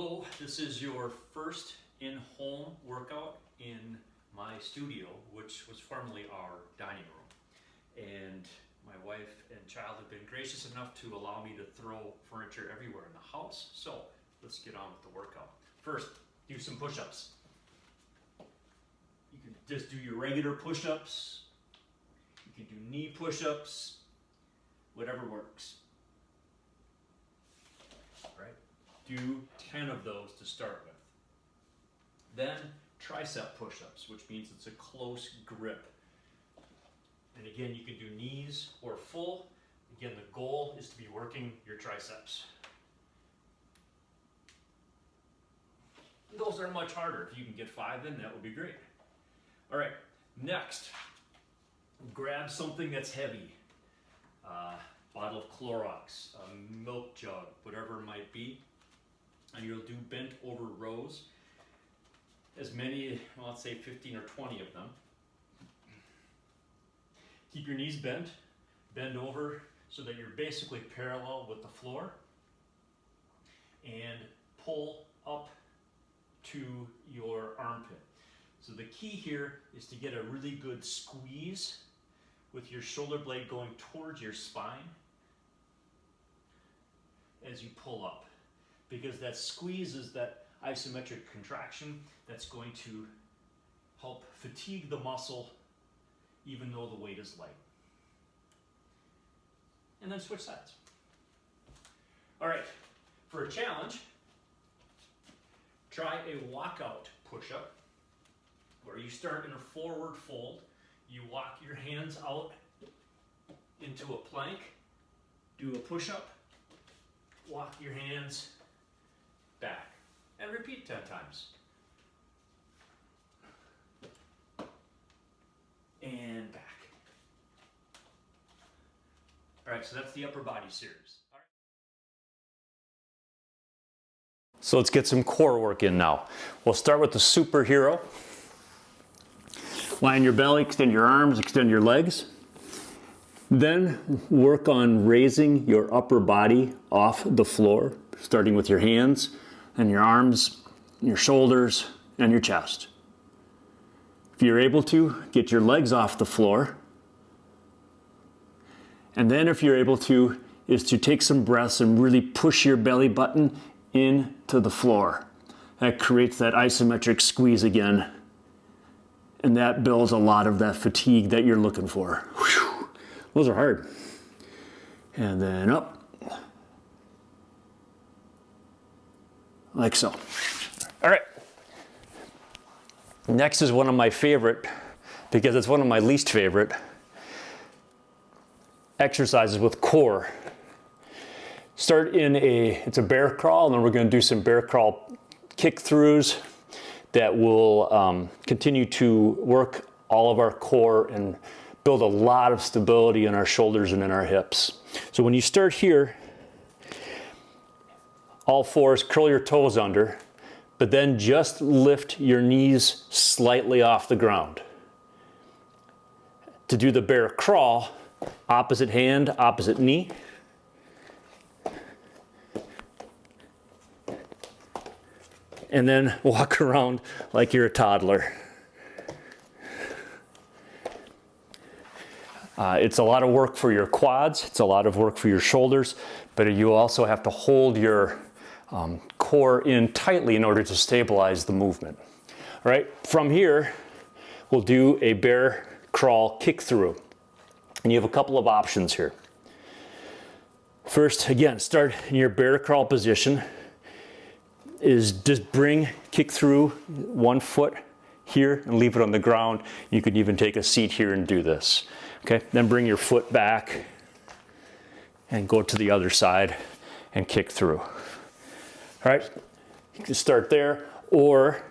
So this is your first in-home workout in my studio, which was formerly our dining room. And my wife and child have been gracious enough to allow me to throw furniture everywhere in the house. So let's get on with the workout. First, do some push-ups. You can just do your regular push-ups. You can do knee push-ups, whatever works. Right? Do 10 of those to start with. Then tricep push-ups, which means it's a close grip. And again, you can do knees or full. Again, the goal is to be working your triceps. Those are much harder. If you can get 5 in, that would be great. All right, next, grab something that's heavy. Bottle of Clorox, a milk jug, whatever it might be. And you'll do bent over rows. As many, well, let's say 15 or 20 of them. Keep your knees bent, bend over so that you're basically parallel with the floor. And pull up to your armpit. So the key here is to get a really good squeeze with your shoulder blade going towards your spine as you pull up. Because that squeeze is that isometric contraction that's going to help fatigue the muscle even though the weight is light. And then switch sides. All right, for a challenge, try a walkout push-up where you start in a forward fold. You walk your hands out into a plank, do a push-up, walk your hands back, and repeat 10 times. And back. All right, so that's the upper body series. All right. So let's get some core work in now. We'll start with the superhero. Lie on your belly, extend your arms, extend your legs. Then work on raising your upper body off the floor, starting with your hands and your arms, your shoulders, and your chest. If you're able to, get your legs off the floor. And then if you're able to, is to take some breaths and really push your belly button into the floor. That creates that isometric squeeze again. And that builds a lot of that fatigue that you're looking for. Whew. Those are hard. And then up. Like so. All right. Next is one of my favorite, because it's one of my least favorite, exercises with core. Start in it's a bear crawl, and then we're going to do some bear crawl kick throughs that will continue to work all of our core and build a lot of stability in our shoulders and in our hips. So when you start here, all fours, curl your toes under, but then just lift your knees slightly off the ground. To do the bear crawl, opposite hand, opposite knee. And then walk around like you're a toddler. It's a lot of work for your quads, it's a lot of work for your shoulders, but you also have to hold your core in tightly in order to stabilize the movement. All right, from here, we'll do a bear crawl kick through. And you have a couple of options here. First, again, start in your bear crawl position. Is just kick through one foot here and leave it on the ground. You could even take a seat here and do this. Okay, then bring your foot back and go to the other side and kick through. All right, you can start there, or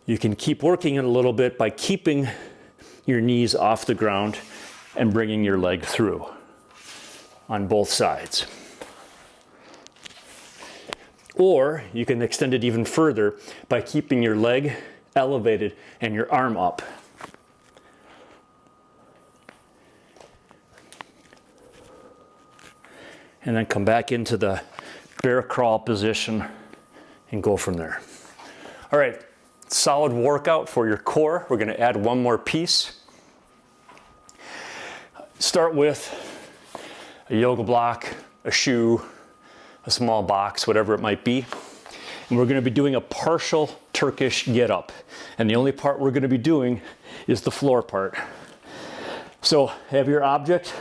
you can keep working it a little bit by keeping your knees off the ground and bringing your leg through on both sides. Or you can extend it even further by keeping your leg elevated and your arm up. And then come back into the bear crawl position and go from there. All right, solid workout for your core. We're gonna add one more piece. Start with a yoga block, a shoe, a small box, whatever it might be. And we're gonna be doing a partial Turkish get up. And the only part we're gonna be doing is the floor part. So have your object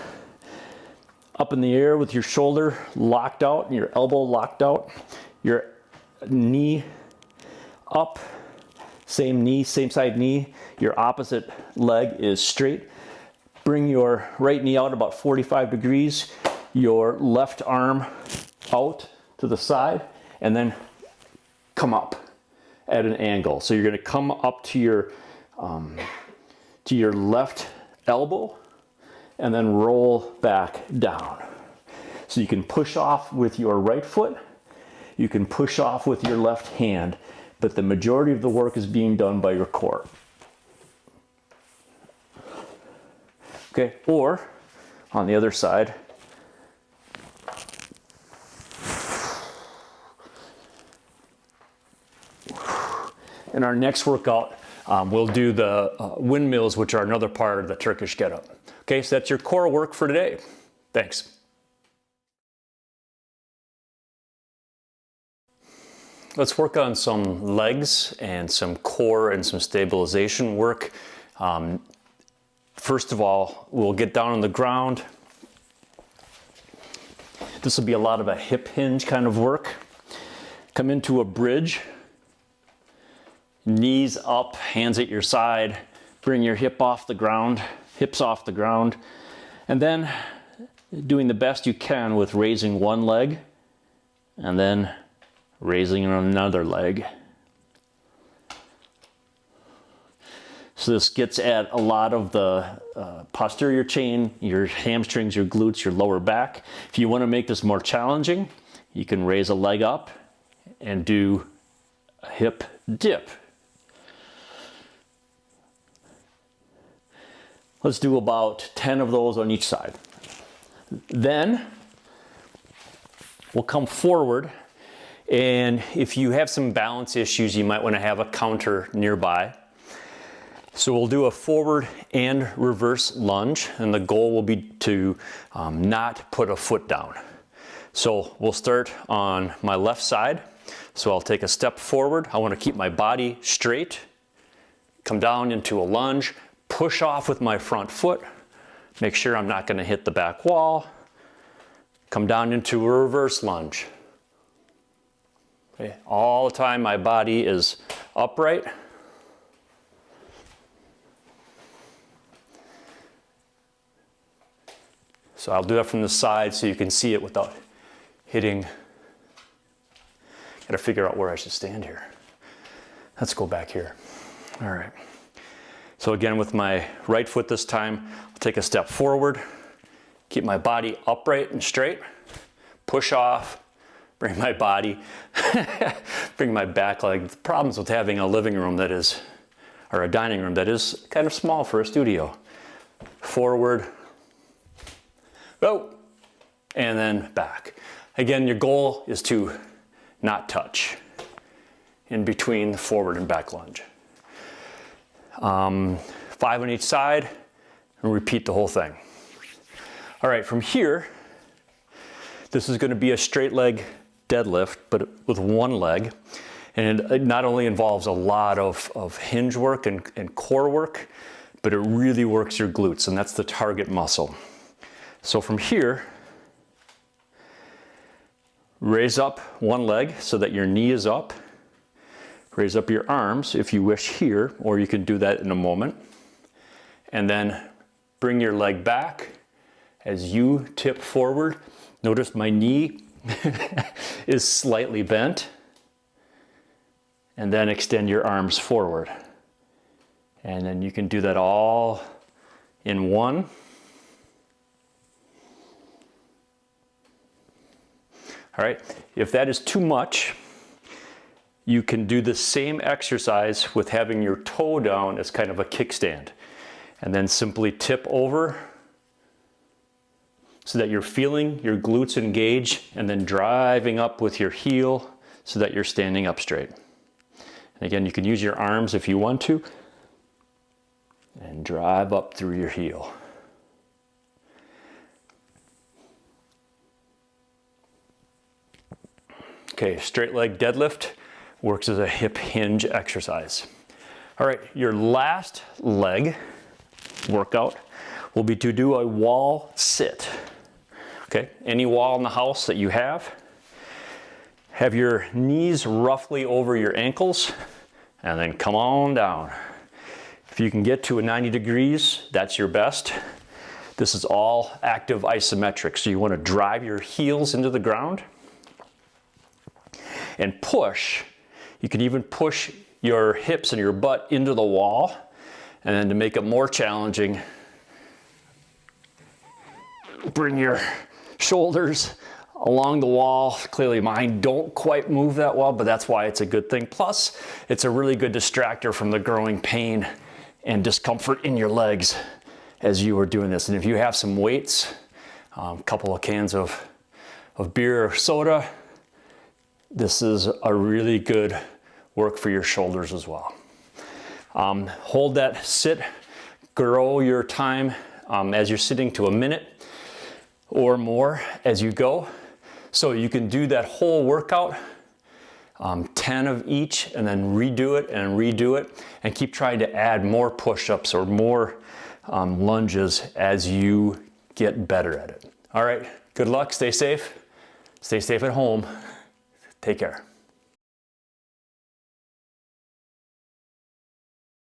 up in the air with your shoulder locked out and your elbow locked out, your knee up, same knee, same side knee, your opposite leg is straight. Bring your right knee out about 45 degrees, your left arm out to the side, and then come up at an angle. So you're gonna come up to your left elbow and then roll back down. So you can push off with your right foot, you can push off with your left hand, but the majority of the work is being done by your core. Okay, or on the other side, in our next workout, we'll do the windmills, which are another part of the Turkish get-up. Okay, so that's your core work for today. Thanks. Let's work on some legs and some core and some stabilization work. First of all, we'll get down on the ground. This will be a lot of a hip hinge kind of work. Come into a bridge. Knees up, hands at your side. Bring your hips off the ground. And then doing the best you can with raising one leg and then raising another leg. So this gets at a lot of the posterior chain, your hamstrings, your glutes, your lower back. If you want to make this more challenging, you can raise a leg up and do a hip dip. Let's do about 10 of those on each side. Then we'll come forward, and if you have some balance issues, you might want to have a counter nearby. So we'll do a forward and reverse lunge, and the goal will be to not put a foot down. So we'll start on my left side. So I'll take a step forward. I want to keep my body straight, come down into a lunge, push off with my front foot, make sure I'm not going to hit the back wall, come down into a reverse lunge. Okay. All the time my body is upright. So I'll do that from the side so you can see it without hitting. Gotta figure out where I should stand here. Let's go back here. All right. So again, with my right foot this time, I'll take a step forward, keep my body upright and straight, push off, bring my body, bring my back leg. The problems with having a living room that is, or a dining room that is kind of small for a studio. Forward, go, and then back. Again, your goal is to not touch in between the forward and back lunge. 5 on each side, and repeat the whole thing. All right, from here, this is going to be a straight leg deadlift, but with one leg. And it not only involves a lot of hinge work and core work, but it really works your glutes, and that's the target muscle. So from here, raise up one leg so that your knee is up. Raise up your arms if you wish here, or you can do that in a moment. And then bring your leg back as you tip forward. Notice my knee is slightly bent. And then extend your arms forward. And then you can do that all in one. All right, if that is too much, you can do the same exercise with having your toe down as kind of a kickstand. And then simply tip over so that you're feeling your glutes engage, and then driving up with your heel so that you're standing up straight. And again, you can use your arms if you want to, and drive up through your heel. Okay, straight leg deadlift works as a hip hinge exercise. All right, your last leg workout will be to do a wall sit. Okay, any wall in the house that you have your knees roughly over your ankles, and then come on down. If you can get to a 90 degrees, that's your best. This is all active isometric, so you want to drive your heels into the ground and push. You can even push your hips and your butt into the wall, and then to make it more challenging, bring your shoulders along the wall. Clearly mine don't quite move that well, but that's why it's a good thing. Plus, it's a really good distractor from the growing pain and discomfort in your legs as you are doing this. And if you have some weights, a couple of cans of beer or soda, this is a really good work for your shoulders as well. Hold that sit, grow your time as you're sitting to a minute or more as you go. So you can do that whole workout, 10 of each, and then redo it and keep trying to add more push-ups or more lunges as you get better at it. All right, good luck, stay safe at home. Take care.